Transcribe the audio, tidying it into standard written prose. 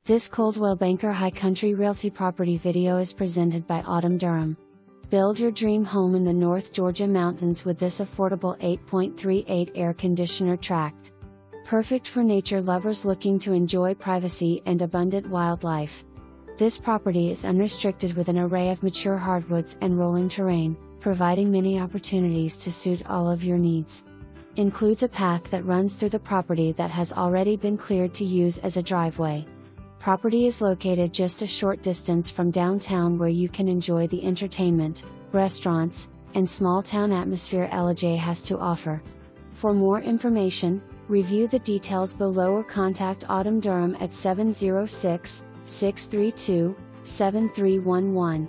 This Coldwell Banker High Country Realty property video is presented by Autumn Durham. Build your dream home in the North Georgia mountains with this affordable 8.38 air conditioner tract. Perfect for nature lovers looking to enjoy privacy and abundant wildlife. This property is unrestricted with an array of mature hardwoods and rolling terrain, providing many opportunities to suit all of your needs. Includes a path that runs through the property that has already been cleared to use as a driveway. Property is located just a short distance from downtown where you can enjoy the entertainment, restaurants, and small town atmosphere Ellijay has to offer. For more information, review the details below or contact Autumn Durham at 706-632-7311.